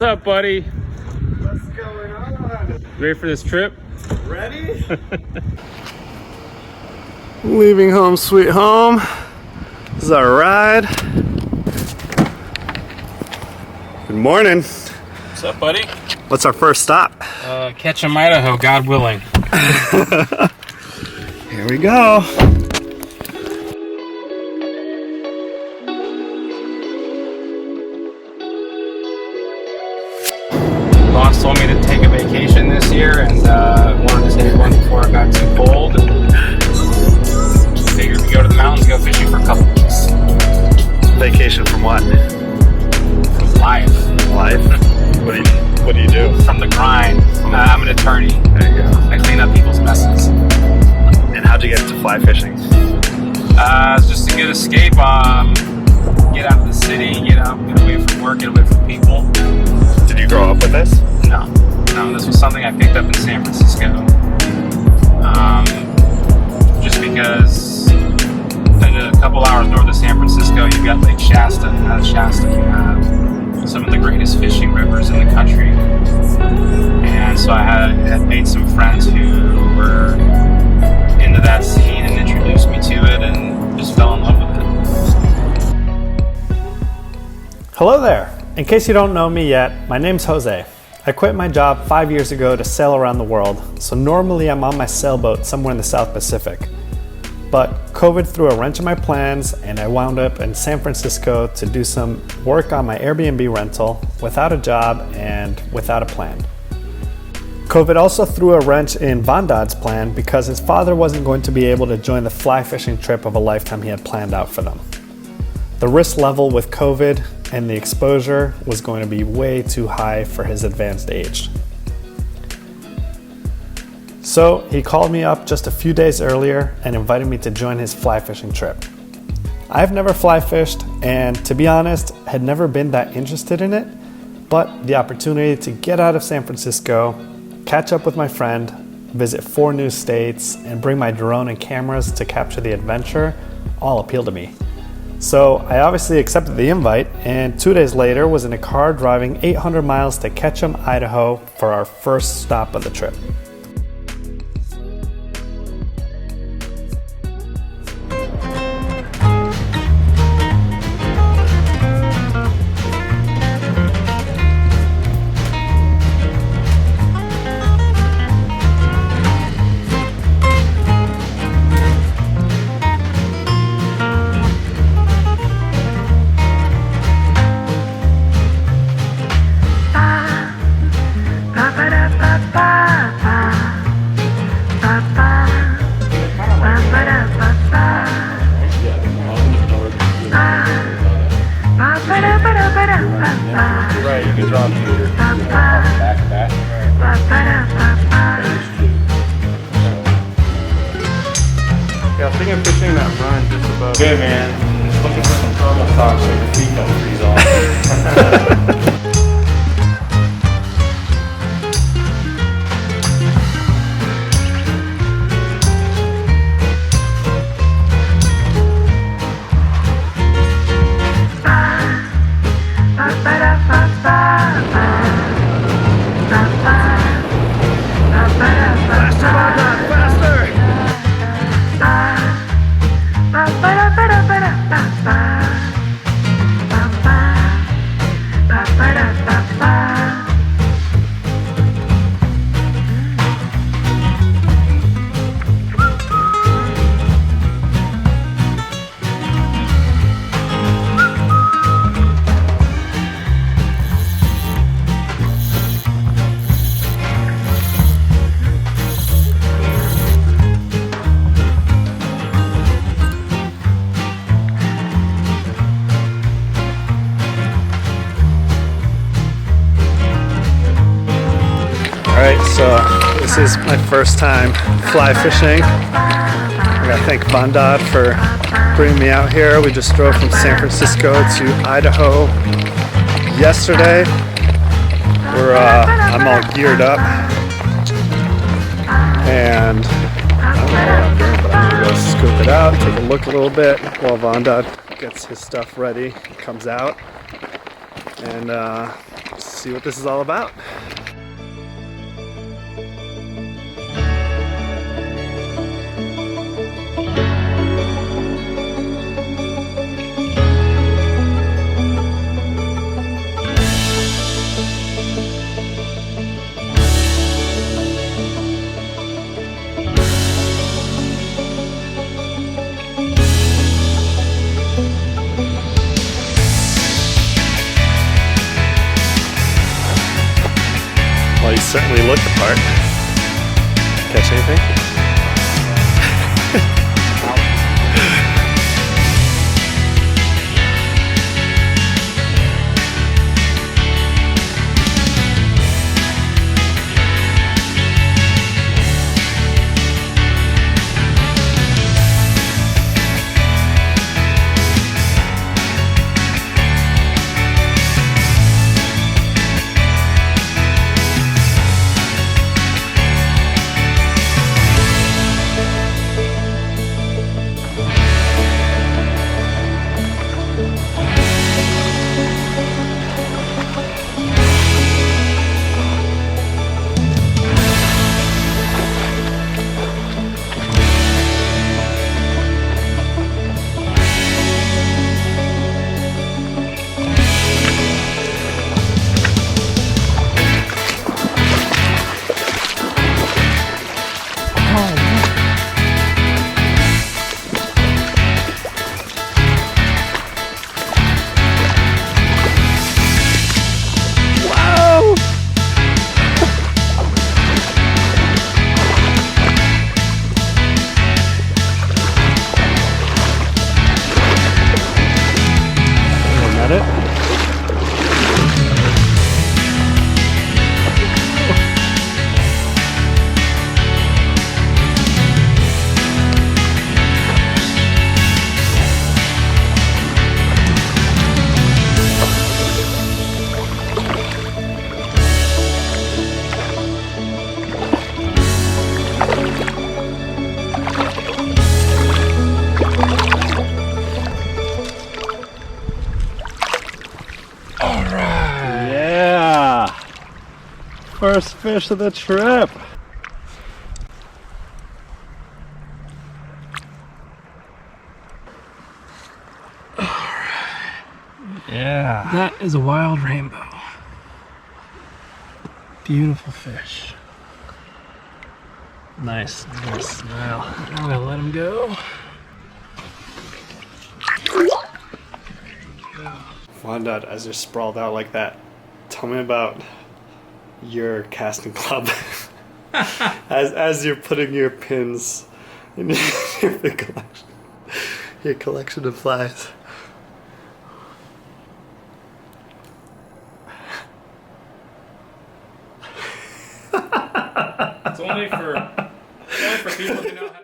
What's up, buddy? What's going on? Ready for this trip? Ready? Leaving home sweet home. This is our ride. Good morning. What's up, buddy? What's our first stop? Ketchum, Idaho, God willing. Here we go. Boss told me to take a vacation this year and wanted to take one before it got too cold. Figured we go to the mountains, go fishing for a couple weeks. Vacation from what? From life. Life? What do you do? From the grind. I'm an attorney. There you go. I clean up people's messes. And how'd you get into fly fishing? Just a good escape. Get out of the city, get away from work, get away from people. Did you grow up with this? No, this was something I picked up in San Francisco. Just because a couple hours north of San Francisco, you've got Lake Shasta, and out of Shasta you have some of the greatest fishing rivers in the country. And so I had made some friends who were into that scene and introduced me to it, and just fell in love with it. Hello there. In case you don't know me yet, my name's Jose. I quit my job 5 years ago to sail around the world, so normally I'm on my sailboat somewhere in the South Pacific. But COVID threw a wrench in my plans and I wound up in San Francisco to do some work on my Airbnb rental without a job and without a plan. COVID also threw a wrench in Vandad's plan because his father wasn't going to be able to join the fly fishing trip of a lifetime he had planned out for them. The risk level with COVID and the exposure was going to be way too high for his advanced age. So he called me up just a few days earlier and invited me to join his fly fishing trip. I've never fly fished and, to be honest, had never been that interested in it, but the opportunity to get out of San Francisco, catch up with my friend, visit 4 new states, and bring my drone and cameras to capture the adventure all appealed to me. So I obviously accepted the invite, and 2 days later was in a car driving 800 miles to Ketchum, Idaho for our first stop of the trip. Right, you can draw back. Yeah, I think I'm fishing that run just above. Good, man. Just looking for some thermal socks so the feet don't freeze off. Alright, so this is my first time fly fishing. I gotta thank Vandad for bringing me out here. We just drove from San Francisco to Idaho yesterday. I'm all geared up and I don't know what I'm doing, but I'm gonna go scoop it out, take a look a little bit while Vandad gets his stuff ready, comes out. and see what this is all about. Well, you certainly look the part. Catch anything? First fish of the trip. Yeah. That is a wild rainbow. Beautiful fish. Nice. Nice smile. I'm gonna let him go. Vandad, as you're sprawled out like that, tell me about your casting club. as you're putting your pins in your big collection, your collection of flies. It's only for people who know how